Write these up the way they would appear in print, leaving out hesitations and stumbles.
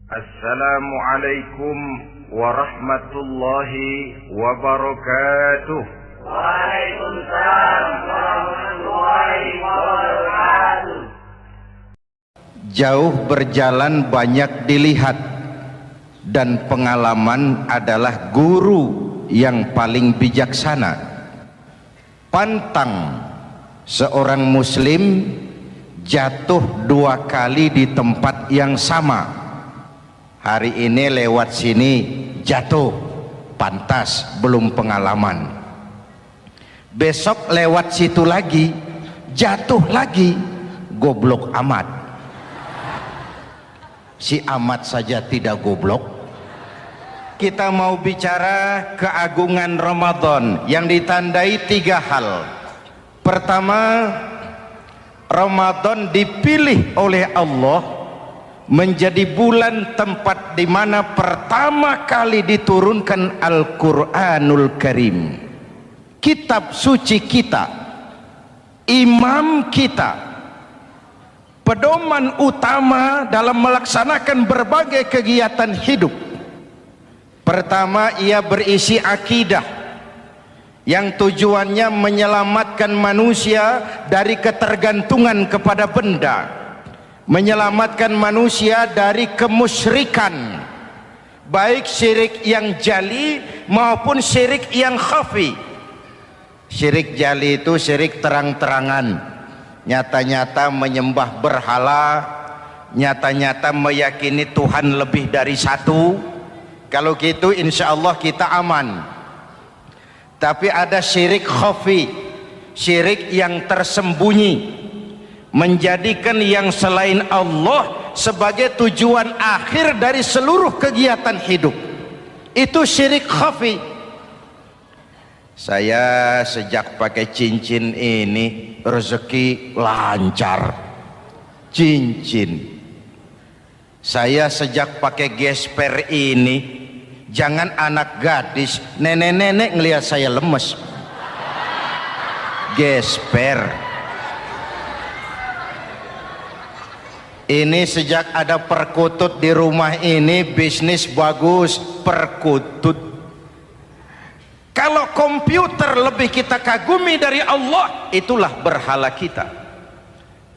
Assalamualaikum warahmatullahi wabarakatuh. Waalaikumsalam warahmatullahi wabarakatuh. Jauh berjalan banyak dilihat, dan pengalaman adalah guru yang paling bijaksana. Pantang seorang muslim jatuh 2 kali di tempat yang sama. Hari ini lewat sini jatuh, pantas belum pengalaman. Besok lewat situ lagi jatuh lagi, goblok amat. Si amat saja tidak goblok. Kita mau bicara keagungan Ramadan yang ditandai 3 hal. Pertama, Ramadan dipilih oleh Allah menjadi bulan tempat di mana pertama kali diturunkan Al-Quranul Karim, kitab suci kita, imam kita, pedoman utama dalam melaksanakan berbagai kegiatan hidup. Pertama, ia berisi akidah yang tujuannya menyelamatkan manusia dari ketergantungan kepada benda, menyelamatkan manusia dari kemusyrikan, baik syirik yang jali maupun syirik yang khafi. Syirik jali itu syirik terang-terangan, nyata-nyata menyembah berhala, nyata-nyata meyakini Tuhan lebih dari satu. Kalau gitu insya Allah kita aman. Tapi ada syirik khafi, syirik yang tersembunyi, menjadikan yang selain Allah sebagai tujuan akhir dari seluruh kegiatan hidup. Itu syirik khafi. Saya sejak pakai cincin ini rezeki lancar. Cincin. Saya sejak pakai gesper ini, jangan anak gadis, nenek-nenek ngelihat saya lemes. Gesper. Ini sejak ada perkutut di rumah ini, bisnis bagus. Perkutut. Kalau komputer lebih kita kagumi dari Allah, itulah berhala kita.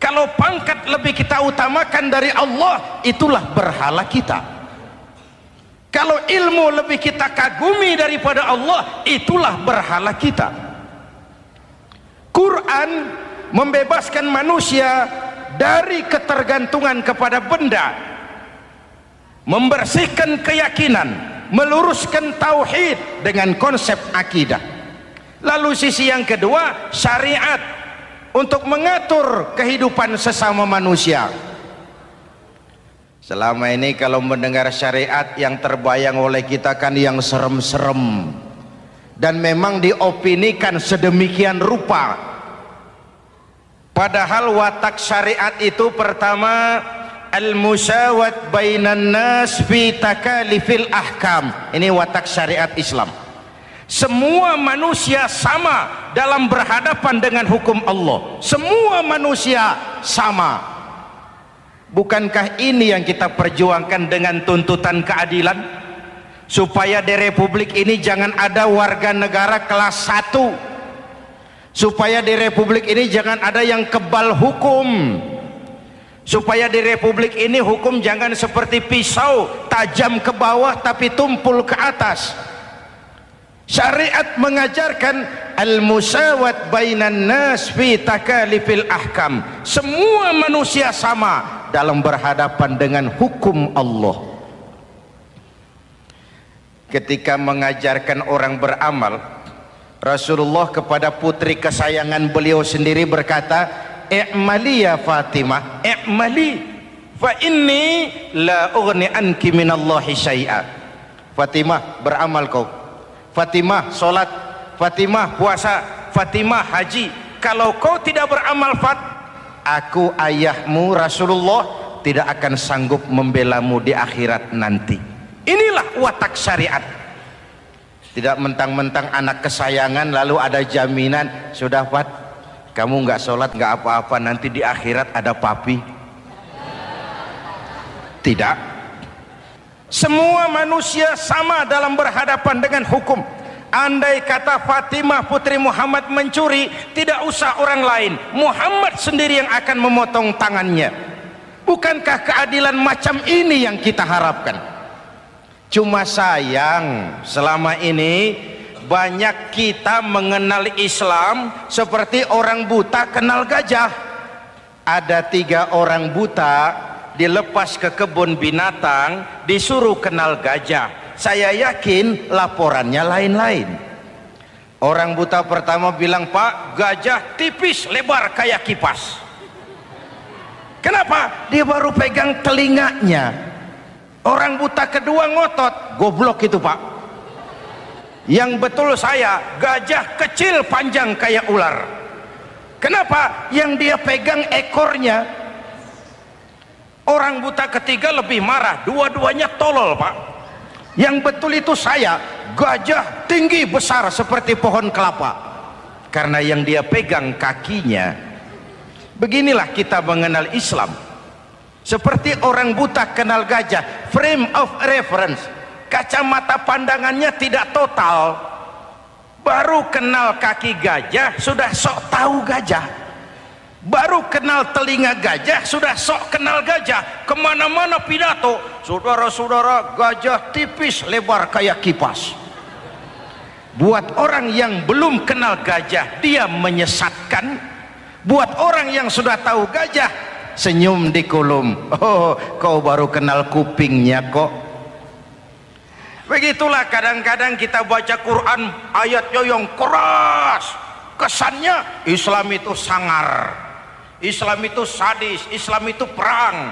Kalau pangkat lebih kita utamakan dari Allah, itulah berhala kita. Kalau ilmu lebih kita kagumi daripada Allah, itulah berhala kita. Quran membebaskan manusia dari ketergantungan kepada benda, membersihkan keyakinan, meluruskan tauhid dengan konsep akidah. Lalu sisi yang kedua, syariat untuk mengatur kehidupan sesama manusia. Selama ini kalau mendengar syariat, yang terbayang oleh kita kan yang serem-serem, dan memang diopinikan sedemikian rupa. Padahal watak syariat itu pertama, al-musawat bainan nas fi takalifil ahkam. Ini watak syariat Islam. Semua manusia sama dalam berhadapan dengan hukum Allah. Semua manusia sama. Bukankah ini yang kita perjuangkan dengan tuntutan keadilan? Supaya di Republik ini jangan ada warga negara kelas 1. Supaya di Republik ini jangan ada yang kebal hukum. Supaya di Republik ini hukum jangan seperti pisau, tajam ke bawah tapi tumpul ke atas. Syariat mengajarkan al-musawat bainan nas fi takalifil ahkam. Semua manusia sama dalam berhadapan dengan hukum Allah. Ketika mengajarkan orang beramal, Rasulullah kepada putri kesayangan beliau sendiri berkata, "I'mali ya Fatimah, i'mali fa inni la ughni anki minallahi syai'a." Fatimah, beramal kau. Fatimah sholat, Fatimah puasa, Fatimah haji. Kalau kau tidak beramal, aku ayahmu Rasulullah tidak akan sanggup membelamu di akhirat nanti. Inilah watak syariat. Tidak mentang-mentang anak kesayangan lalu ada jaminan, sudah Fat, kamu nggak sholat nggak apa-apa, nanti di akhirat ada papi. Tidak. Semua manusia sama dalam berhadapan dengan hukum. Andai kata Fatimah putri Muhammad mencuri, tidak usah orang lain, Muhammad sendiri yang akan memotong tangannya. Bukankah keadilan macam ini yang kita harapkan? Cuma sayang, selama ini banyak kita mengenal Islam seperti orang buta kenal gajah. Ada 3 orang buta dilepas ke kebun binatang, disuruh kenal gajah. Saya yakin laporannya lain-lain. Orang buta pertama bilang, Pak, gajah tipis lebar kayak kipas. Kenapa? Dia baru pegang telinganya. Orang buta kedua ngotot, goblok itu Pak. Yang betul saya, gajah kecil panjang kayak ular. Kenapa? Yang dia pegang ekornya. Orang buta ketiga lebih marah, dua-duanya tolol Pak. Yang betul itu saya, gajah tinggi besar seperti pohon kelapa, karena yang dia pegang kakinya. Beginilah kita mengenal Islam, seperti orang buta kenal gajah. Frame of reference, kacamata pandangannya tidak total. Baru kenal kaki gajah sudah sok tahu gajah. Baru kenal telinga gajah sudah sok kenal gajah. Kemana-mana pidato, saudara-saudara, gajah tipis lebar kayak kipas. Buat orang yang belum kenal gajah, dia menyesatkan. Buat orang yang sudah tahu gajah, senyum di kulum. Oh, kau baru kenal kupingnya kok. Begitulah kadang-kadang kita baca Quran, ayatnya yang keras, kesannya Islam itu sangar, Islam itu sadis, Islam itu perang.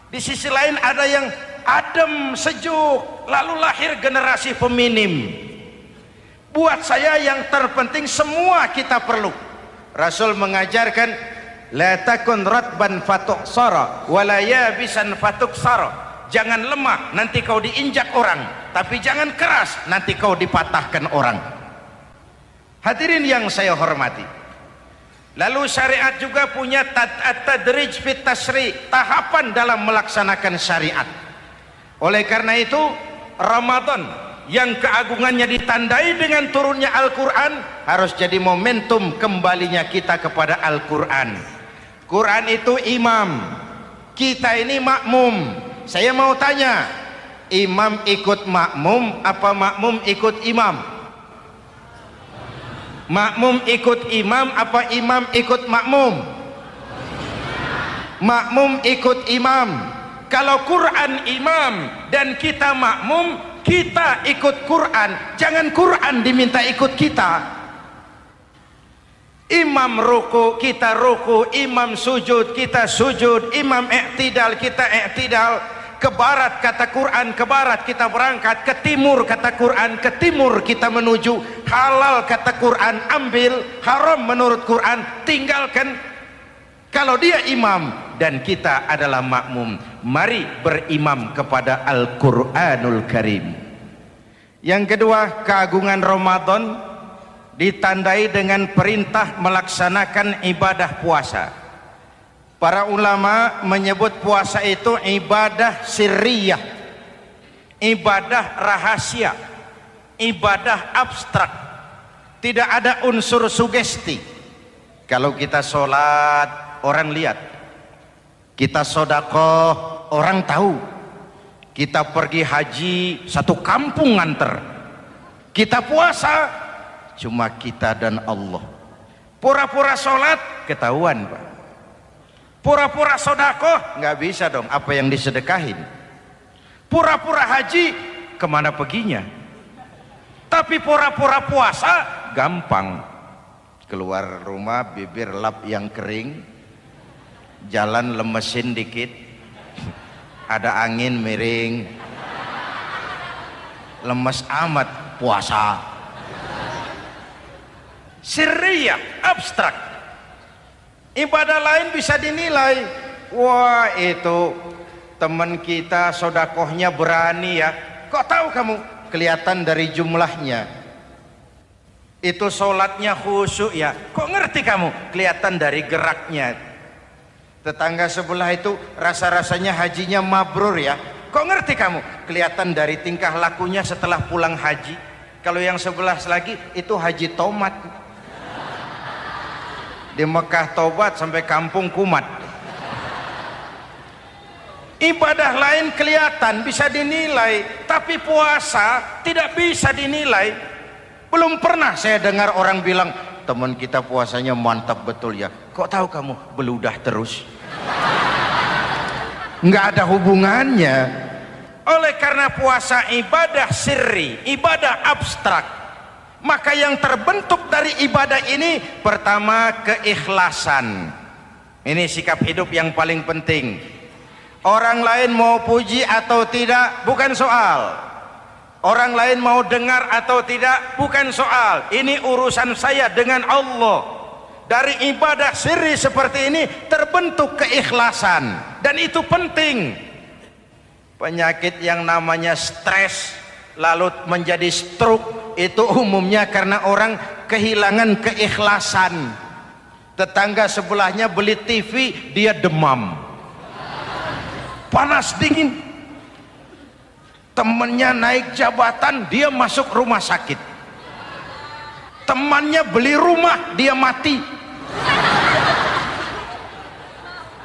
Di sisi lain ada yang adem, sejuk, lalu lahir generasi feminim. Buat saya yang terpenting semua kita perlu. Rasul mengajarkan, la takun ratban fatuksara wala yabisan fatuksara. Jangan lemah, nanti kau diinjak orang, tapi jangan keras, nanti kau dipatahkan orang. Hadirin yang saya hormati, lalu syariat juga punya at-tadrij fit tasri, tahapan dalam melaksanakan syariat. Oleh karena itu Ramadan yang keagungannya ditandai dengan turunnya Al-Quran harus jadi momentum kembalinya kita kepada Al-Quran. Quran itu imam, kita ini makmum. Saya mau tanya, imam ikut makmum apa makmum ikut imam? Makmum ikut imam apa imam ikut makmum? Makmum ikut imam. Kalau Quran imam dan kita makmum, kita ikut Quran, jangan Quran diminta ikut kita. Imam ruku, kita ruku, imam sujud, kita sujud, imam i'tidal, kita i'tidal. Ke barat kata Quran, ke barat kita berangkat, ke timur kata Quran, ke timur kita menuju. Halal kata Quran, ambil, haram menurut Quran, tinggalkan. Kalau dia imam dan kita adalah makmum, mari berimam kepada Al-Quranul Karim. Yang kedua, keagungan Ramadan ditandai dengan perintah melaksanakan ibadah puasa. Para ulama menyebut puasa itu ibadah sirriyah, ibadah rahasia, ibadah abstrak, tidak ada unsur sugesti. Kalau kita sholat, orang lihat. Kita sedekah, orang tahu. Kita pergi haji, satu kampung nganter. Kita puasa, cuma kita dan Allah. Pura-pura sholat, ketahuan Pak. Pura-pura sedekah, nggak bisa dong, apa yang disedekahin. Pura-pura haji, kemana perginya? Tapi pura-pura puasa, gampang. Keluar rumah, bibir lap yang kering, jalan lemesin dikit, ada angin miring, lemes amat puasa. Sirriyah, abstrak. Ibadah lain bisa dinilai, wah itu teman kita sodakohnya berani ya. Kok tahu kamu? Kelihatan dari jumlahnya. Itu sholatnya khusyuk ya. Kok ngerti kamu? Kelihatan dari geraknya. Tetangga sebelah itu rasa-rasanya hajinya mabrur ya. Kok ngerti kamu? Kelihatan dari tingkah lakunya setelah pulang haji. Kalau yang sebelah lagi itu haji tomat. Di Mekah tobat sampai kampung kumat. Ibadah lain kelihatan bisa dinilai, tapi puasa tidak bisa dinilai. Belum pernah saya dengar orang bilang, teman kita puasanya mantap betul ya. Kok tahu kamu? Beludah terus. Nggak ada hubungannya. Oleh karena puasa ibadah sirri, ibadah abstrak, maka yang terbentuk dari ibadah ini pertama keikhlasan. Ini sikap hidup yang paling penting. Orang lain mau puji atau tidak bukan soal. Orang lain mau dengar atau tidak bukan soal. Ini urusan saya dengan Allah. Dari ibadah sirri seperti ini terbentuk keikhlasan, dan itu penting. Penyakit yang namanya stres lalu menjadi stroke itu umumnya karena orang kehilangan keikhlasan. Tetangga sebelahnya beli TV, dia demam, panas dingin. Temannya naik jabatan, dia masuk rumah sakit. Temannya beli rumah, dia mati.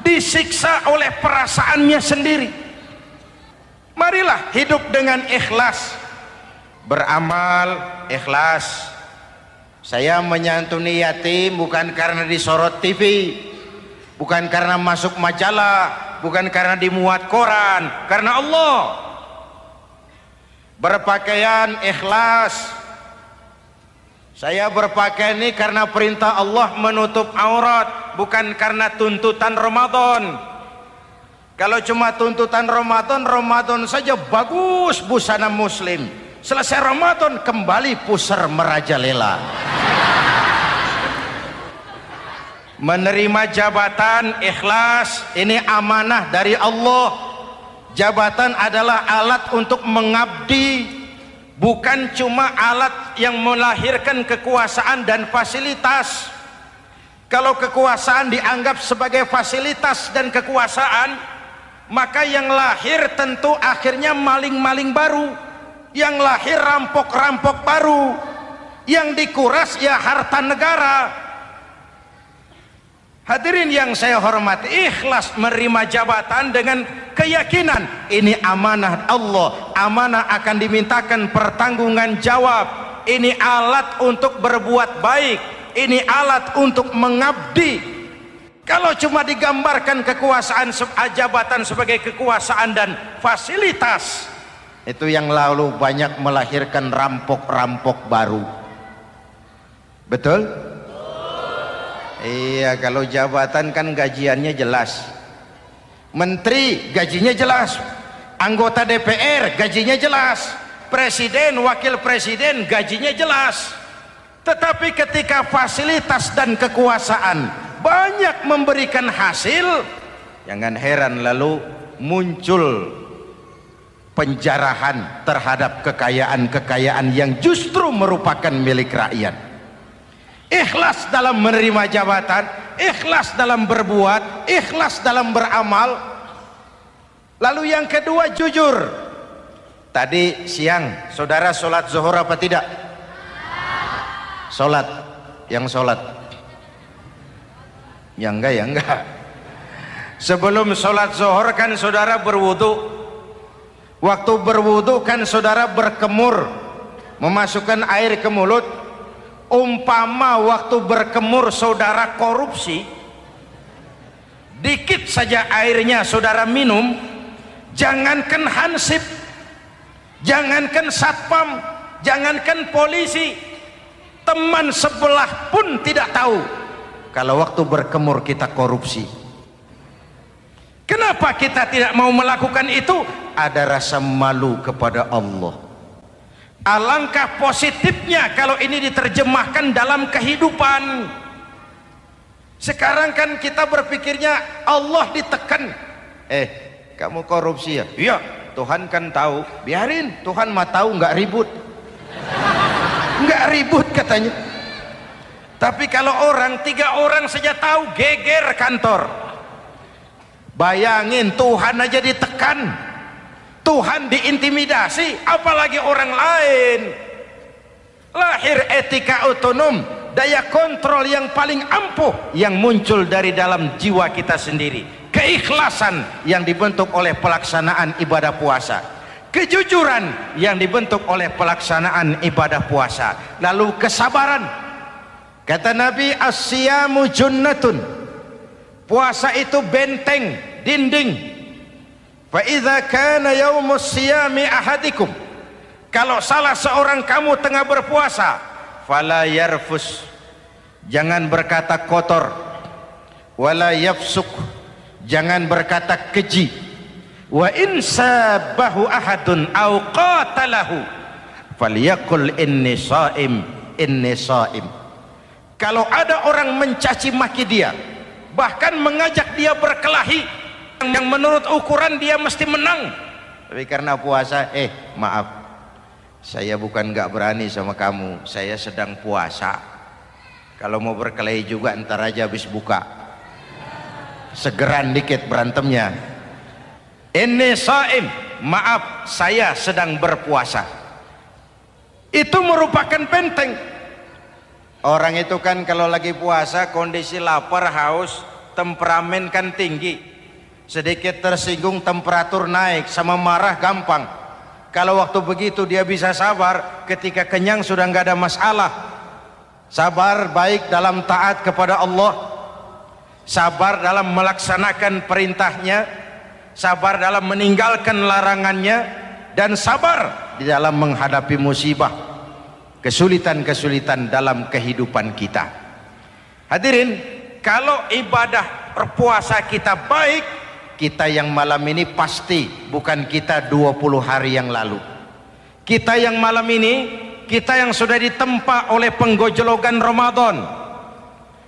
Disiksa oleh perasaannya sendiri. Marilah hidup dengan ikhlas. Beramal ikhlas. Saya menyantuni yatim bukan karena disorot TV, bukan karena masuk majalah, bukan karena dimuat koran, karena Allah. Berpakaian ikhlas. Saya berpakaian ini karena perintah Allah menutup aurat, bukan karena tuntutan Ramadan. Kalau cuma tuntutan Ramadan, Ramadan saja bagus busana muslim. Selesai Ramadan kembali pusar merajalela. Menerima jabatan ikhlas, ini amanah dari Allah. Jabatan adalah alat untuk mengabdi, bukan cuma alat yang melahirkan kekuasaan dan fasilitas. Kalau kekuasaan dianggap sebagai fasilitas dan kekuasaan, maka yang lahir tentu akhirnya maling-maling baru, yang lahir rampok-rampok baru, yang dikuras ya harta negara. Hadirin yang saya hormati, ikhlas menerima jabatan dengan keyakinan ini amanah Allah, amanah akan dimintakan pertanggungan jawab. Ini alat untuk berbuat baik, ini alat untuk mengabdi. Kalau cuma digambarkan kekuasaan jabatan sebagai kekuasaan dan fasilitas, itu yang lalu banyak melahirkan rampok-rampok baru. Betul? Iya, kalau jabatan kan gajiannya jelas. Menteri gajinya jelas, anggota DPR gajinya jelas, presiden, wakil presiden gajinya jelas. Tetapi ketika fasilitas dan kekuasaan banyak memberikan hasil, jangan heran lalu muncul penjarahan terhadap kekayaan-kekayaan yang justru merupakan milik rakyat. Ikhlas dalam menerima jabatan, ikhlas dalam berbuat, ikhlas dalam beramal. Lalu yang kedua, jujur. Tadi siang saudara sholat zuhur apa tidak? Sholat. Yang sholat? Ya enggak, ya enggak. Sebelum sholat zuhur kan saudara berwudu. Waktu berwudu kan saudara berkemur, memasukkan air ke mulut. Umpama waktu berkemur saudara korupsi, dikit saja airnya saudara minum, jangankan hansip, jangankan satpam, jangankan polisi, teman sebelah pun tidak tahu kalau waktu berkemur kita korupsi. Kenapa kita tidak mau melakukan itu? Ada rasa malu kepada Allah. Alangkah positifnya kalau ini diterjemahkan dalam kehidupan. Sekarang kan kita berpikirnya Allah ditekan. Kamu korupsi ya? Iya, Tuhan kan tahu. Biarin, Tuhan mah tahu, nggak ribut. Nggak ribut katanya. Tapi kalau orang, 3 orang saja tahu, geger kantor. Bayangin Tuhan aja ditekan. Tuhan diintimidasi, apalagi orang lain. Lahir etika otonom, daya kontrol yang paling ampuh yang muncul dari dalam jiwa kita sendiri. Keikhlasan yang dibentuk oleh pelaksanaan ibadah puasa, kejujuran yang dibentuk oleh pelaksanaan ibadah puasa, lalu kesabaran. Kata Nabi, as-siyamu junnatun, puasa itu benteng, dinding. Fa idza kana yaumus siyami ahadikum, kalau salah seorang kamu tengah berpuasa, fala yarfus, jangan berkata kotor, wala yafsuk, jangan berkata keji, wa in sabahu ahadun au qatalahu falyaqul inni shaim, inni shaim. Kalau ada orang mencaci maki dia, bahkan mengajak dia berkelahi yang menurut ukuran dia mesti menang, tapi karena puasa, maaf, saya bukan gak berani sama kamu, saya sedang puasa. Kalau mau berkelahi juga ntar aja habis buka, segeran dikit berantemnya. Inni shaim, maaf saya sedang berpuasa. Itu merupakan benteng. Orang itu kan kalau lagi puasa kondisi lapar, haus, temperamen kan tinggi, sedikit tersinggung temperatur naik, sama marah gampang. Kalau waktu begitu dia bisa sabar, ketika kenyang sudah nggak ada masalah. Sabar baik dalam taat kepada Allah, sabar dalam melaksanakan perintahnya, sabar dalam meninggalkan larangannya, dan sabar di dalam menghadapi musibah, kesulitan-kesulitan dalam kehidupan kita. Hadirin, kalau ibadah berpuasa kita baik, kita yang malam ini pasti bukan kita 20 hari yang lalu. Kita yang malam ini, kita yang sudah ditempa oleh penggojologan Ramadan,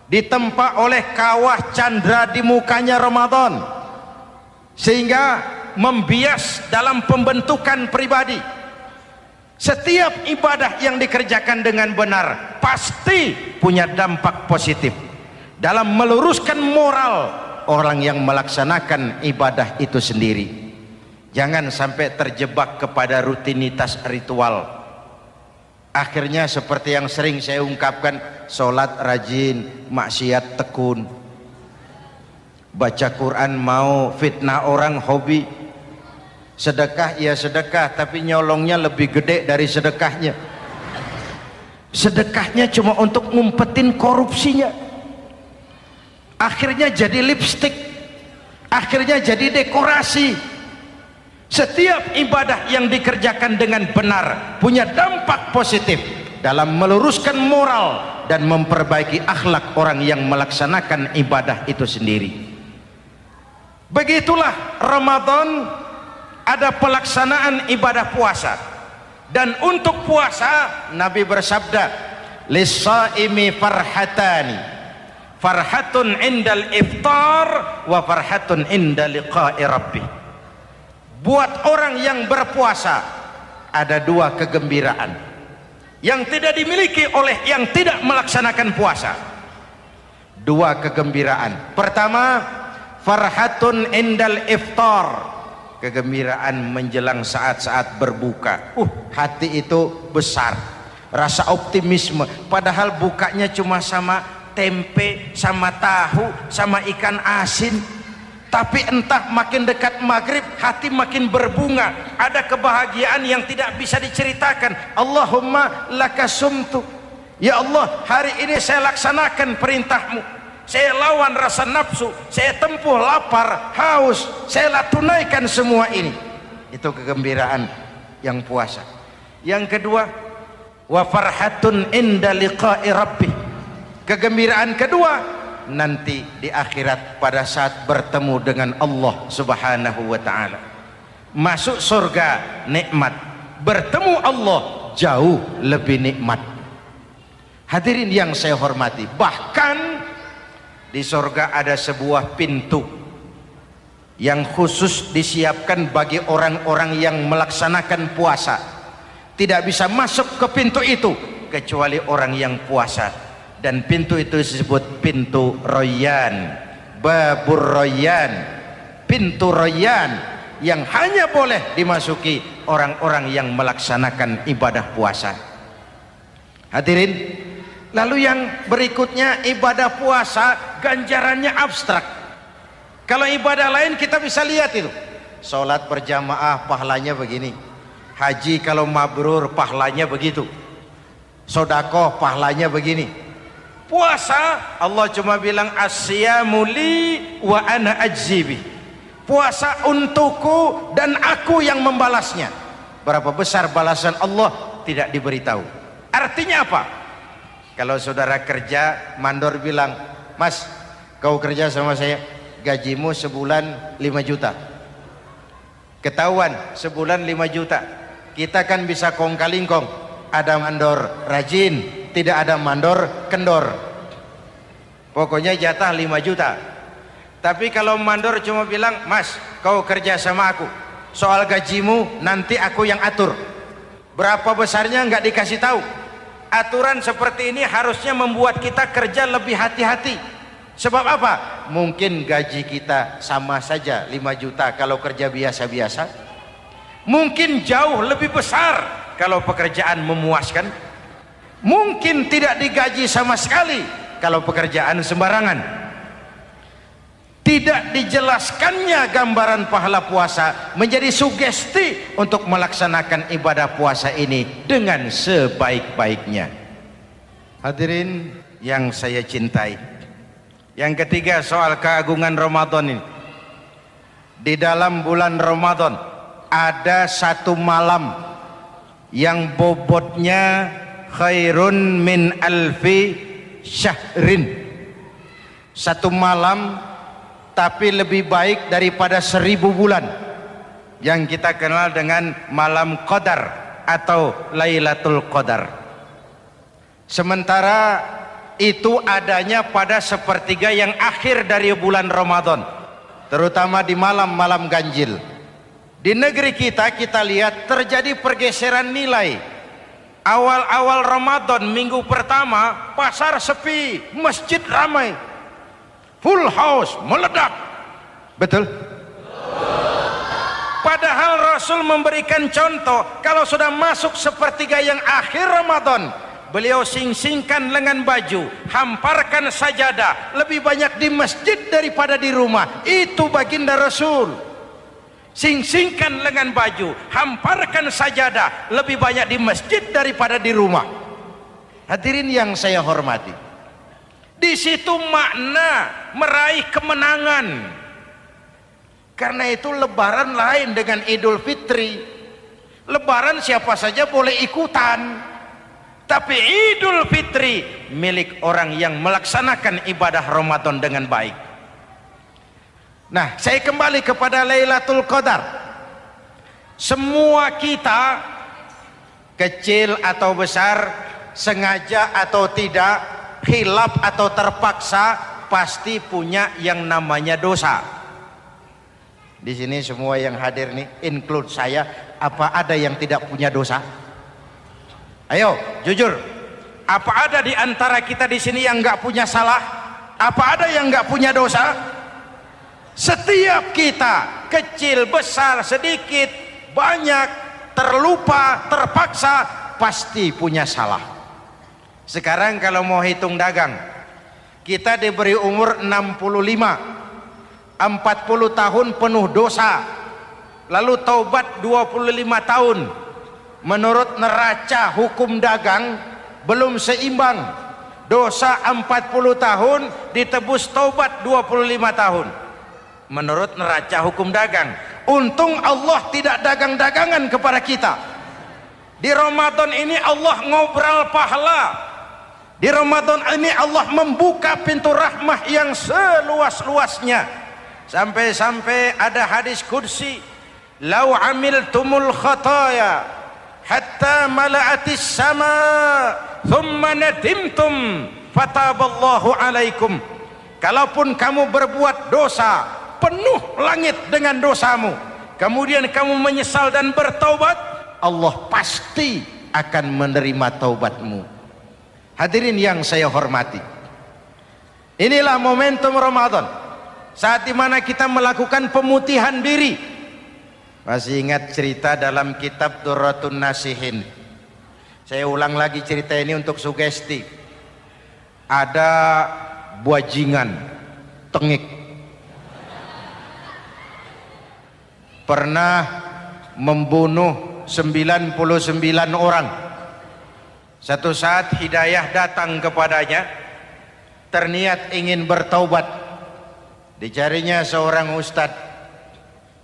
ditempa oleh kawah candra di mukanya Ramadan, sehingga membias dalam pembentukan pribadi. Setiap ibadah yang dikerjakan dengan benar pasti punya dampak positif dalam meluruskan moral orang yang melaksanakan ibadah itu sendiri. Jangan sampai terjebak kepada rutinitas ritual. Akhirnya seperti yang sering saya ungkapkan, sholat rajin, maksiat tekun, baca Quran mau, fitnah orang hobi, sedekah ya sedekah tapi nyolongnya lebih gede dari sedekahnya. Sedekahnya cuma untuk ngumpetin korupsinya. Akhirnya jadi lipstik, akhirnya jadi dekorasi. Setiap ibadah yang dikerjakan dengan benar punya dampak positif dalam meluruskan moral dan memperbaiki akhlak orang yang melaksanakan ibadah itu sendiri. Begitulah Ramadan, ada pelaksanaan ibadah puasa. Dan untuk puasa Nabi bersabda, lis-shaimi farhatani, farhatun indal iftar wa farhatun inda liqa'i rabbih. Buat orang yang berpuasa ada dua kegembiraan yang tidak dimiliki oleh yang tidak melaksanakan puasa. Dua kegembiraan. Pertama, farhatun indal iftar, kegembiraan menjelang saat-saat berbuka. Hati itu besar, rasa optimisme, padahal bukanya cuma sama tempe, sama tahu, sama ikan asin. Tapi entah makin dekat maghrib hati makin berbunga, ada kebahagiaan yang tidak bisa diceritakan. Allahumma laka sumtu, ya Allah hari ini saya laksanakan perintahmu, saya lawan rasa nafsu, saya tempuh lapar, haus, saya tunaikan semua ini. Itu kegembiraan yang puasa. Yang kedua, wa farhatun inda liqa'i rabbih, kegembiraan kedua nanti di akhirat pada saat bertemu dengan Allah Subhanahu wa ta'ala. Masuk surga nikmat, bertemu Allah jauh lebih nikmat. Hadirin yang saya hormati, bahkan di surga ada sebuah pintu yang khusus disiapkan bagi orang-orang yang melaksanakan puasa. Tidak bisa masuk ke pintu itu kecuali orang yang puasa. Dan pintu itu disebut pintu Rayyan, Babur Rayyan, pintu Rayyan, yang hanya boleh dimasuki orang-orang yang melaksanakan ibadah puasa. Hadirin, lalu yang berikutnya ibadah puasa ganjarannya abstrak. Kalau ibadah lain kita bisa lihat itu, sholat berjamaah pahalanya begini, haji kalau mabrur pahalanya begitu, sodakoh pahalanya begini. Puasa Allah cuma bilang as-siyamu li wa ana ajzibi, puasa untukku dan aku yang membalasnya. Berapa besar balasan Allah tidak diberitahu. Artinya apa? Kalau saudara kerja, mandor bilang, mas kau kerja sama saya, gajimu sebulan 5 juta, ketahuan sebulan 5 juta, kita kan bisa kong kalingkong, ada mandor rajin, tidak ada mandor kendor, pokoknya jatah 5 juta. Tapi kalau mandor cuma bilang, mas kau kerja sama aku, soal gajimu nanti aku yang atur, berapa besarnya nggak dikasih tahu. Aturan seperti ini harusnya membuat kita kerja lebih hati-hati. Sebab apa? Mungkin gaji kita sama saja 5 juta kalau kerja biasa-biasa, mungkin jauh lebih besar kalau pekerjaan memuaskan, mungkin tidak digaji sama sekali kalau pekerjaan sembarangan. Tidak dijelaskannya gambaran pahala puasa menjadi sugesti untuk melaksanakan ibadah puasa ini dengan sebaik-baiknya. Hadirin yang saya cintai, yang ketiga soal keagungan Ramadan ini. Di dalam bulan Ramadan ada satu malam yang bobotnya khairun min alfi syahrin. Satu malam tapi lebih baik daripada 1000 bulan, yang kita kenal dengan malam Qadar atau Lailatul Qadar. Sementara itu adanya pada sepertiga yang akhir dari bulan Ramadan, terutama di malam-malam ganjil. Di negeri kita lihat terjadi pergeseran nilai. Awal-awal Ramadan, minggu pertama pasar sepi, masjid ramai, full house, meledak. Betul? Padahal Rasul memberikan contoh, kalau sudah masuk sepertiga yang akhir Ramadan, beliau sing-singkan lengan baju, hamparkan sajadah, lebih banyak di masjid daripada di rumah. Itu baginda Rasul. Sing-singkan lengan baju, hamparkan sajadah, lebih banyak di masjid daripada di rumah. Hadirin yang saya hormati, di situ makna meraih kemenangan. Karena itu lebaran lain dengan Idul Fitri. Lebaran siapa saja boleh ikutan, tapi Idul Fitri milik orang yang melaksanakan ibadah Ramadan dengan baik. Nah, saya kembali kepada Lailatul Qadar. Semua kita, kecil atau besar, sengaja atau tidak, khilaf atau terpaksa, pasti punya yang namanya dosa. Di sini semua yang hadir nih, include saya, apa ada yang tidak punya dosa? Ayo, jujur. Apa ada di antara kita di sini yang nggak punya salah? Apa ada yang nggak punya dosa? Setiap kita, kecil, besar, sedikit, banyak, terlupa, terpaksa, pasti punya salah. Sekarang kalau mau hitung dagang, kita diberi umur 65, 40 tahun penuh dosa, lalu taubat 25 tahun. Menurut neraca hukum dagang belum seimbang. Dosa 40 tahun ditebus taubat 25 tahun. Menurut neraca hukum dagang. Untung Allah tidak dagang-dagangan kepada kita. Di Ramadan ini Allah ngobrol pahala. Di Ramadan ini Allah membuka pintu rahmah yang seluas-luasnya. Sampai-sampai ada hadis qudsi, "Lau amiltumul khataya hatta mala'atis sama thumma nadimtum fataballahu alaikum." Kalaupun kamu berbuat dosa, penuh langit dengan dosamu, kemudian kamu menyesal dan bertaubat, Allah pasti akan menerima taubatmu. Hadirin yang saya hormati, inilah momentum Ramadan, saat dimana kita melakukan pemutihan diri. Masih ingat cerita dalam kitab Durratun Nasihin? Saya ulang lagi cerita ini untuk sugesti. Ada bajingan tengik pernah membunuh 99 orang. Satu saat hidayah datang kepadanya, terniat ingin bertaubat. Dicarinya seorang ustadz.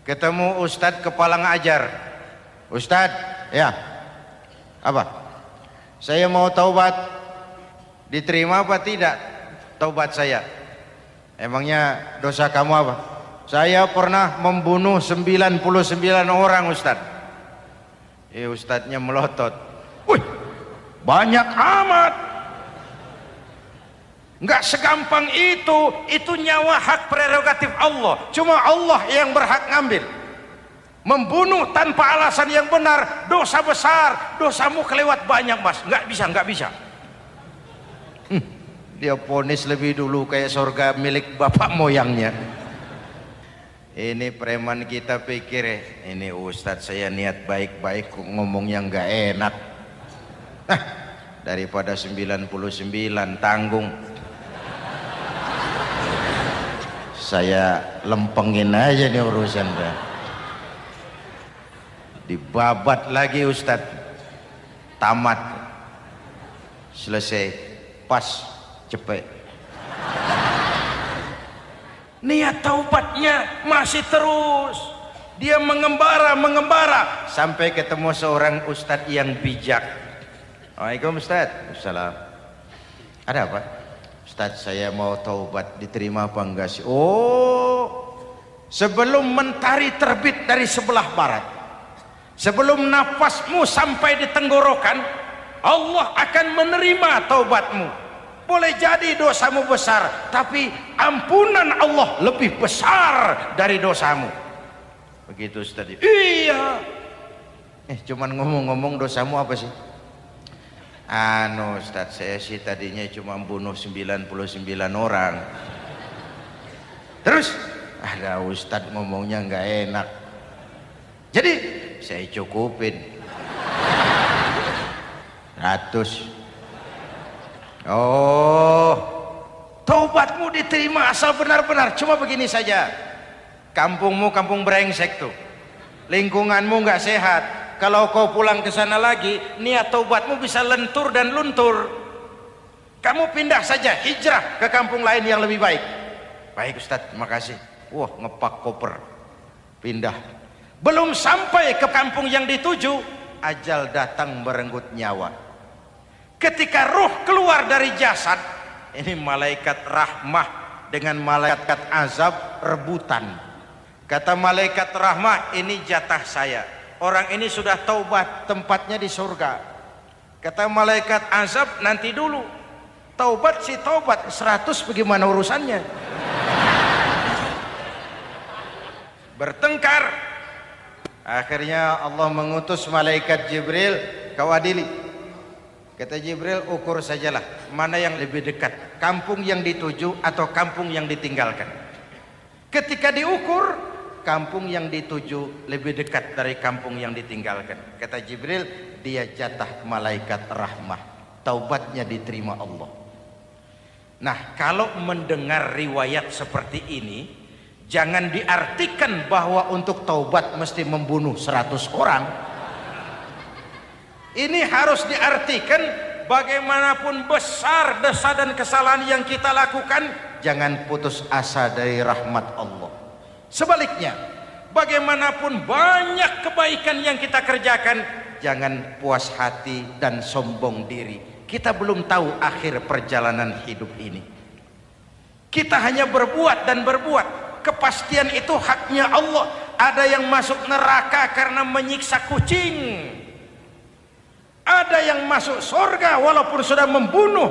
Ketemu ustadz kepala ngajar. Ustadz, ya, apa? Saya mau taubat. Diterima apa tidak taubat saya? Emangnya dosa kamu apa? Saya pernah membunuh 99 orang, ustadz. Ustadznya melotot. Wih, banyak amat. Enggak segampang itu nyawa hak prerogatif Allah. Cuma Allah yang berhak ngambil. Membunuh tanpa alasan yang benar dosa besar. Dosamu kelewat banyak, Mas. Enggak bisa. Dia vonis lebih dulu kayak surga milik bapak moyangnya. Ini preman kita pikir ini ustadz saya niat baik-baik kok ngomongnya enggak enak. Daripada 99 tanggung. Saya lempengin aja nih urusan dah. Dibabat lagi ustadz. Tamat. Selesai. Pas. Cepet. Niat taubatnya masih terus. Dia mengembara sampai ketemu seorang ustadz yang bijak. Waalaikumsalam ustadz. Assalam. Ada apa? Ustadz, saya mau taubat, diterima apa enggak sih? Oh, sebelum mentari terbit dari sebelah barat, sebelum nafasmu sampai di tenggorokan, Allah akan menerima taubatmu. Boleh jadi dosamu besar, tapi ampunan Allah lebih besar dari dosamu. Begitu Ustadz. Iya. Cuman ngomong-ngomong dosamu apa sih? Ustadz, saya sih tadinya cuma bunuh 99 orang. Terus ada ustadz ngomongnya nggak enak, jadi saya cukupin 100. Oh, taubatmu diterima asal benar-benar. Cuma begini saja, kampungmu kampung brengsek tuh, lingkunganmu nggak sehat. Kalau kau pulang ke sana lagi, niat taubatmu bisa lentur dan luntur. Kamu pindah saja, hijrah ke kampung lain yang lebih baik. Baik Ustadz, terima kasih. Wah, ngepak koper, pindah. Belum sampai ke kampung yang dituju, ajal datang merenggut nyawa. Ketika ruh keluar dari jasad, ini malaikat rahmah dengan malaikat azab rebutan. Kata malaikat rahmah, ini jatah saya. Orang ini sudah taubat, tempatnya di surga. Kata malaikat azab, nanti dulu. Taubat si taubat, 100 bagaimana urusannya? Bertengkar. Akhirnya Allah mengutus malaikat Jibril, kau adili. Kata Jibril, ukur sajalah mana yang lebih dekat, kampung yang dituju atau kampung yang ditinggalkan. Ketika diukur, kampung yang dituju lebih dekat dari kampung yang ditinggalkan. Kata Jibril, dia jatah malaikat rahmah, taubatnya diterima Allah. Nah, kalau mendengar riwayat seperti ini, jangan diartikan bahwa untuk taubat mesti membunuh 100 orang. Ini harus diartikan bagaimanapun besar dosa dan kesalahan yang kita lakukan, jangan putus asa dari rahmat Allah. Sebaliknya, bagaimanapun banyak kebaikan yang kita kerjakan, jangan puas hati dan sombong diri. Kita belum tahu akhir perjalanan hidup ini. Kita hanya berbuat dan berbuat. Kepastian itu haknya Allah. Ada yang masuk neraka karena menyiksa kucing. Ada yang masuk surga walaupun sudah membunuh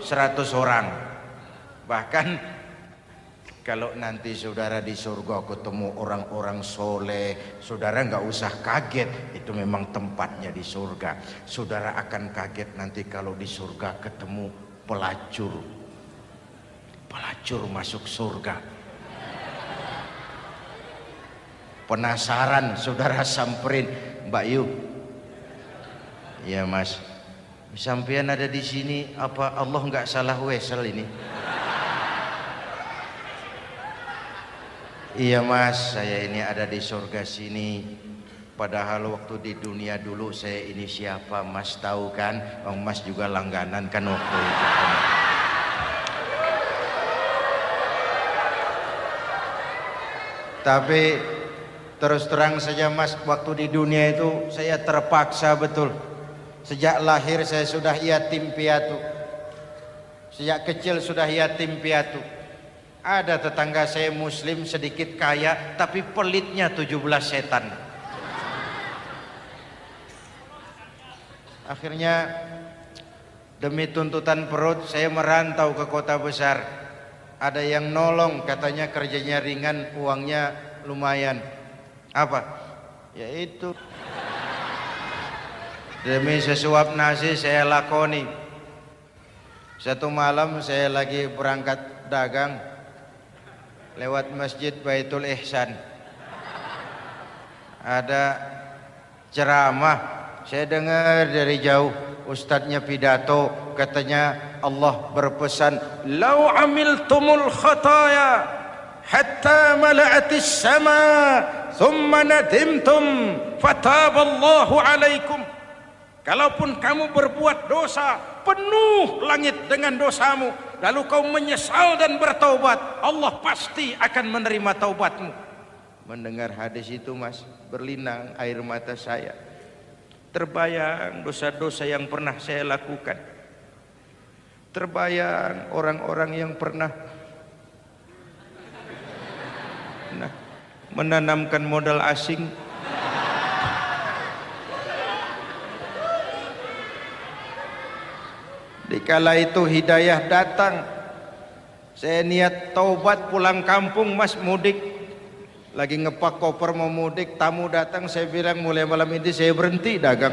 100 orang. Bahkan kalau nanti saudara di surga ketemu orang-orang soleh, saudara nggak usah kaget, itu memang tempatnya di surga. Saudara akan kaget nanti kalau di surga ketemu pelacur. Pelacur masuk surga. Penasaran saudara samperin, Mbak Yu. Iya Mas, sampean ada di sini, apa Allah nggak salah wesel ini? Iya Mas, saya ini ada di surga sini. Padahal waktu di dunia dulu saya ini siapa Mas tahu kan? Mas juga langganan kan waktu itu. Tapi terus terang saja Mas, waktu di dunia itu saya terpaksa betul. Sejak lahir saya sudah yatim piatu. Sejak kecil sudah yatim piatu. Ada tetangga saya muslim sedikit kaya, tapi pelitnya 17 setan. Akhirnya demi tuntutan perut saya merantau ke kota besar. Ada yang nolong, katanya kerjanya ringan, uangnya lumayan. Apa? Yaitu demi sesuap nasi saya lakoni. Satu malam saya lagi berangkat dagang, lewat masjid Baitul Ihsan, ada ceramah. Saya dengar dari jauh ustadznya pidato, katanya Allah berpesan, "Lau amiltumul khataya hatta mala'atis sama thumma nadimtum fataballahu alaikum." Kalaupun kamu berbuat dosa, penuh langit dengan dosamu, lalu kau menyesal dan bertaubat, Allah pasti akan menerima taubatmu. Mendengar hadis itu Mas, berlinang air mata saya. Terbayang dosa-dosa yang pernah saya lakukan. Terbayang orang-orang yang pernah menanamkan modal asing. Dikala itu hidayah datang, saya niat taubat pulang kampung Mas, mudik. Lagi ngepak koper mau mudik, tamu datang, saya bilang mulai malam ini saya berhenti dagang.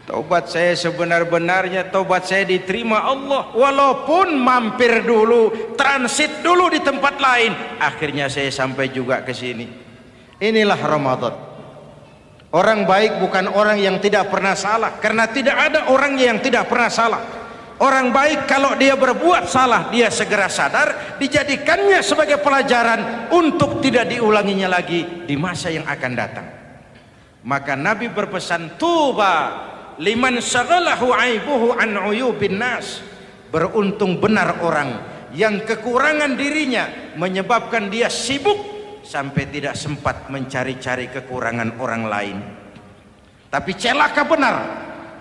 Taubat saya sebenar-benarnya, taubat saya diterima Allah, walaupun mampir dulu, transit dulu di tempat lain. Akhirnya saya sampai juga ke sini. Inilah Ramadan. Orang baik bukan orang yang tidak pernah salah, karena tidak ada orang yang tidak pernah salah. Orang baik kalau dia berbuat salah, dia segera sadar, dijadikannya sebagai pelajaran untuk tidak diulanginya lagi di masa yang akan datang. Maka Nabi berpesan, tuba liman syaghalahu aibuhu an uyubin nas. Beruntung benar orang yang kekurangan dirinya menyebabkan dia sibuk sampai tidak sempat mencari-cari kekurangan orang lain. Tapi celaka benar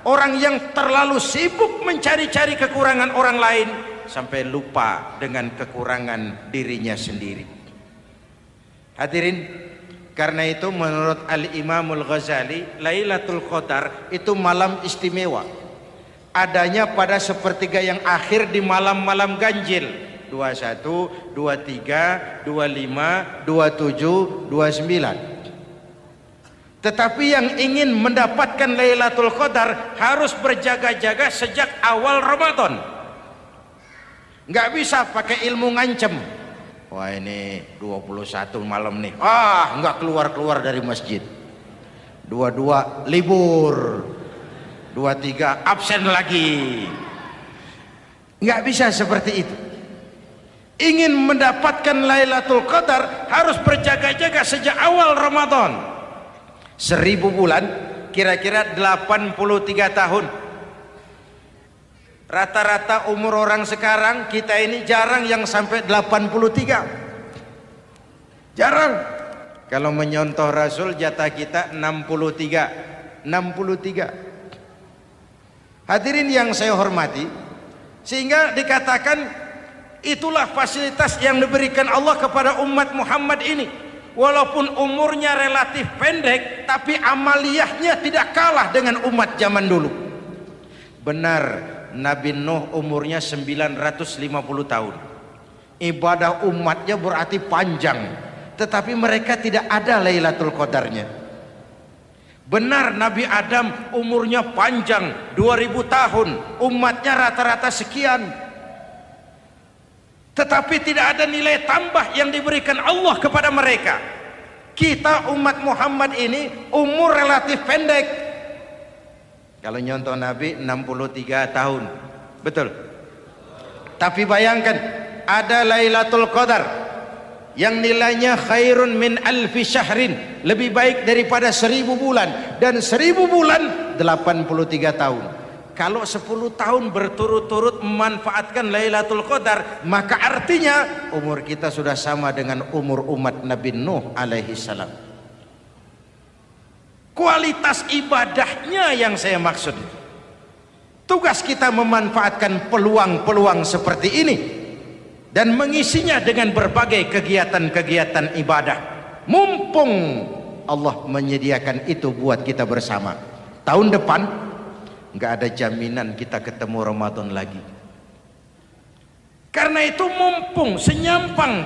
orang yang terlalu sibuk mencari-cari kekurangan orang lain sampai lupa dengan kekurangan dirinya sendiri. Hadirin, karena itu menurut Al-Imamul Ghazali, Lailatul Qadar itu malam istimewa. Adanya pada sepertiga yang akhir di malam-malam ganjil. 21, 23, 25, 27, 29. Tetapi yang ingin mendapatkan Lailatul Qadar harus berjaga-jaga sejak awal Ramadan. Nggak bisa pakai ilmu ngancem. Wah ini 21 malam nih, nggak keluar-keluar dari masjid. 22 libur, 23 absen lagi. Nggak bisa seperti itu. Ingin mendapatkan Lailatul Qadar harus berjaga-jaga sejak awal Ramadan. 1000 bulan kira-kira 83 tahun. Rata-rata umur orang sekarang kita ini jarang yang sampai 83. Jarang. Kalau menyontoh Rasul jatah kita 63. Hadirin yang saya hormati, sehingga dikatakan itulah fasilitas yang diberikan Allah kepada umat Muhammad ini. Walaupun umurnya relatif pendek, tapi amaliyahnya tidak kalah dengan umat zaman dulu. Benar, Nabi Nuh umurnya 950 tahun. Ibadah umatnya berarti panjang, tetapi mereka tidak ada Lailatul Qadarnya. Benar, Nabi Adam umurnya panjang, 2000 tahun, umatnya rata-rata sekian. tetapi tidak ada nilai tambah yang diberikan Allah kepada mereka. Kita umat Muhammad ini umur relatif pendek. Kalau nyontoh Nabi 63 tahun, betul. Tapi bayangkan, ada Lailatul Qadar yang nilainya khairun min alfi syahrin, lebih baik daripada 1000 bulan, dan 1000 bulan 83 tahun. Kalau 10 tahun berturut-turut memanfaatkan Lailatul Qadar, maka artinya umur kita sudah sama dengan umur umat Nabi Nuh alaihi salam. Kualitas ibadahnya yang saya maksud. Tugas kita memanfaatkan peluang-peluang seperti ini dan mengisinya dengan berbagai kegiatan-kegiatan ibadah. Mumpung Allah menyediakan itu buat kita bersama. Tahun depan nggak ada jaminan kita ketemu Ramadan lagi. Karena itu mumpung senyampang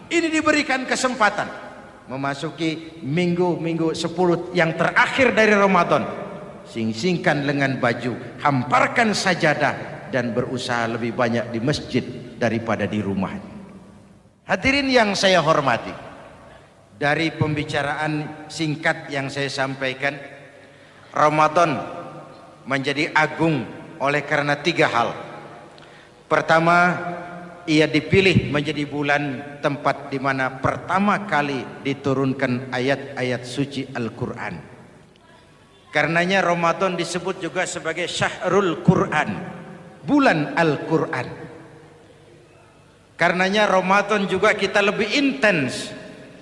ini diberikan kesempatan memasuki minggu-minggu 10 yang terakhir dari Ramadan, sing-singkan lengan baju, hamparkan sajadah, dan berusaha lebih banyak di masjid daripada di rumah. Hadirin yang saya hormati, dari pembicaraan singkat yang saya sampaikan, Ramadan menjadi agung oleh karena 3 hal. Pertama, ia dipilih menjadi bulan tempat di mana pertama kali diturunkan ayat-ayat suci Al-Quran. Karenanya Ramadan disebut juga sebagai Syahrul Quran, bulan Al-Quran. Karenanya Ramadan juga kita lebih intens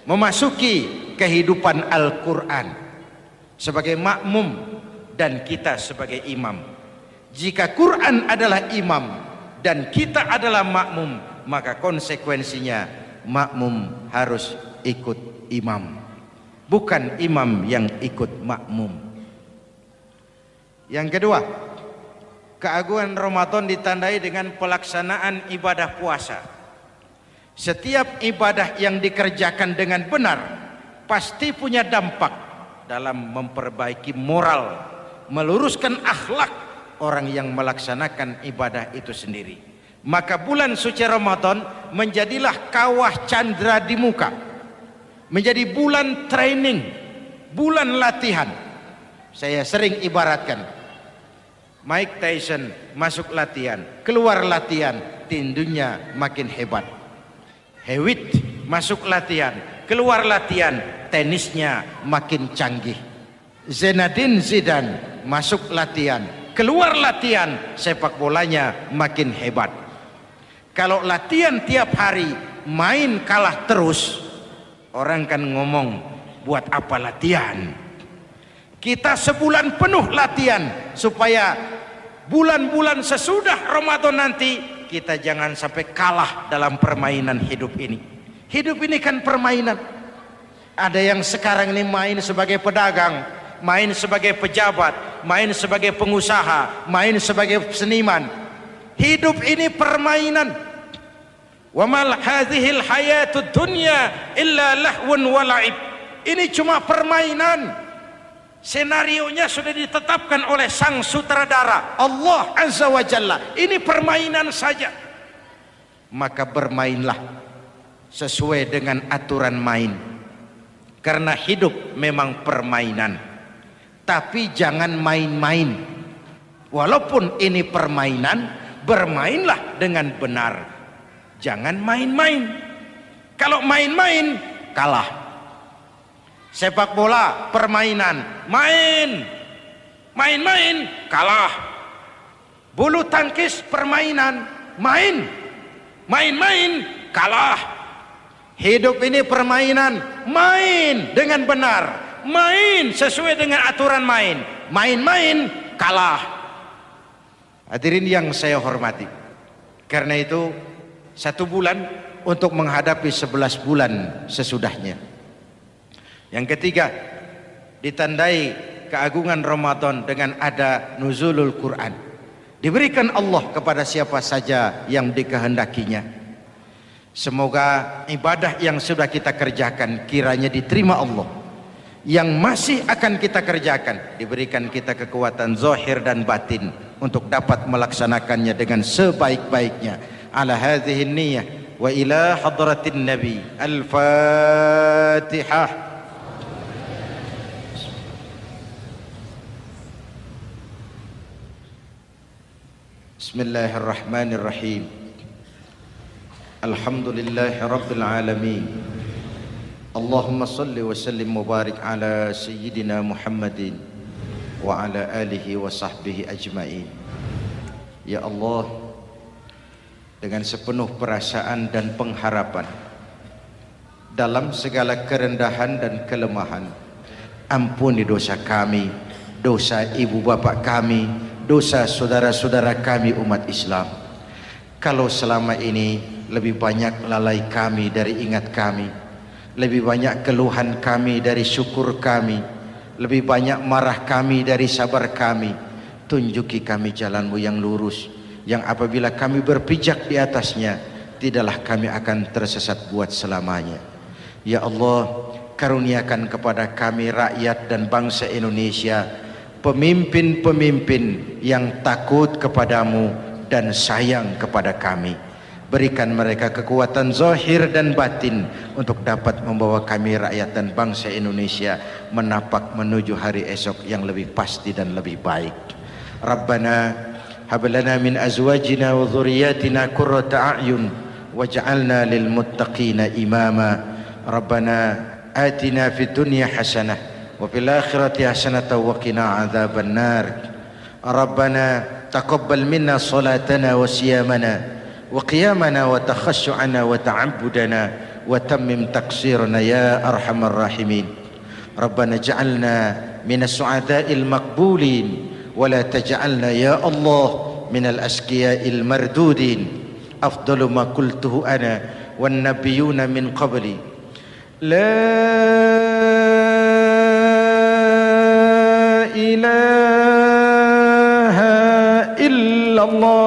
memasuki kehidupan Al-Quran sebagai makmum dan kita sebagai imam. Jika Quran adalah imam dan kita adalah makmum, maka konsekuensinya makmum harus ikut imam, bukan imam yang ikut makmum. Yang kedua, keagungan Ramadan ditandai dengan pelaksanaan ibadah puasa. Setiap ibadah yang dikerjakan dengan benar pasti punya dampak dalam memperbaiki moral, meluruskan akhlak orang yang melaksanakan ibadah itu sendiri. Maka bulan suci Ramadan menjadilah kawah candra di muka, menjadi bulan training, bulan latihan. Saya sering ibaratkan, Mike Tyson masuk latihan, keluar latihan, tinjunya makin hebat. Hewitt masuk latihan, keluar latihan, tenisnya makin canggih. Zinedine Zidane masuk latihan, keluar latihan, sepak bolanya makin hebat. Kalau latihan tiap hari, main kalah terus, orang kan ngomong, buat apa latihan? Kita sebulan penuh latihan supaya bulan-bulan sesudah Ramadan nanti kita jangan sampai kalah dalam permainan hidup ini. Hidup ini kan permainan. Ada yang sekarang ini main sebagai pedagang, main sebagai pejabat, main sebagai pengusaha, main sebagai seniman. Hidup ini permainan. Wa mal hadhil hayatud dunya illa lahwun wa la'ib. Ini cuma permainan. Senarionya sudah ditetapkan oleh sang sutradara Allah Azza wa Jalla. Ini permainan saja. Maka bermainlah sesuai dengan aturan main. Karena hidup memang permainan. Tapi jangan main-main. Walaupun ini permainan, bermainlah dengan benar. Jangan main-main. Kalau main-main, kalah. Sepak bola permainan, main-main kalah. Bulu tangkis permainan, main-main kalah. Hidup ini permainan, main dengan benar, main sesuai dengan aturan main, main-main kalah. Hadirin yang saya hormati, karena itu 1 bulan untuk menghadapi 11 bulan sesudahnya. Yang ketiga, ditandai keagungan Ramadan dengan ada nuzulul Quran. Diberikan Allah kepada siapa saja yang dikehendakinya. Semoga ibadah yang sudah kita kerjakan kiranya diterima Allah. Yang masih akan kita kerjakan diberikan kita kekuatan zahir dan batin untuk dapat melaksanakannya dengan sebaik-baiknya. Ala hadhihi niyyah وإلى حضرة النبي. الفاتحة. بسم الله الرحمن الرحيم. الحمد لله رب العالمين. اللهم صل وسلم وبارك على سيدنا محمد وعلى آله وصحبه أجمعين. Ya Allah, dengan sepenuh perasaan dan pengharapan dalam segala kerendahan dan kelemahan, ampuni dosa kami, dosa ibu bapa kami, dosa saudara-saudara kami umat Islam. Kalau selama ini lebih banyak lalai kami dari ingat kami, lebih banyak keluhan kami dari syukur kami, lebih banyak marah kami dari sabar kami, tunjuki kami jalan-Mu yang lurus, yang apabila kami berpijak di atasnya, tidaklah kami akan tersesat buat selamanya. Ya Allah, karuniakan kepada kami rakyat dan bangsa Indonesia pemimpin-pemimpin yang takut kepadamu dan sayang kepada kami. Berikan mereka kekuatan zahir dan batin untuk dapat membawa kami rakyat dan bangsa Indonesia menapak menuju hari esok yang lebih pasti dan lebih baik. Rabbana hab lana min azwajina wa dhurriyyatina qurrata a'yun waj'alna lil muttaqina imama. Rabbana atina fid dunya hasanah wa fil akhirati hasanah wa qina adzaban nar. Rabbana taqabbal minna salatana wa siyamana wa qiyamana wa takhashu'ana wa ta'abbudana wa tammim taqsirana ya arhamar rahimin. Rabbana ja'alna minas su'ada'il maqbulin wa la taj'alna ya Allah minal asqiya'il mardudin. Afdalu ma qultuhu ana wan nabiyyuna min qabli la ilaha illallah.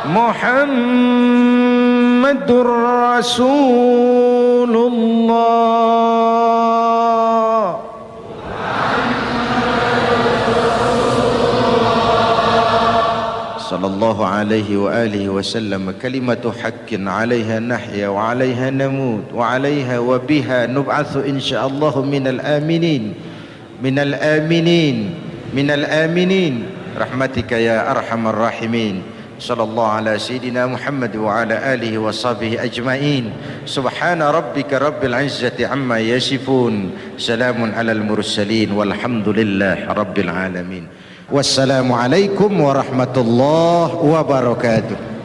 Muhammadur Rasulullah. Sallallahu alaihi wa alihi wasallam. Kalimatu haqqin 'alaiha nahya wa 'alaiha namut wa 'alaiha wa biha nub'atsu insyaallah minal aminin minal aminin minal aminin rahmatika ya arhamar rahimin. Sallallahu ala sayyidina Muhammad wa ala alihi wa sahbihi ajma'in. Subhana rabbika rabbil izzati amma yasifun. Salamun alal mursalin walhamdulillahi rabbil alamin. Wassalamu alaikum warahmatullahi wabarakatuh.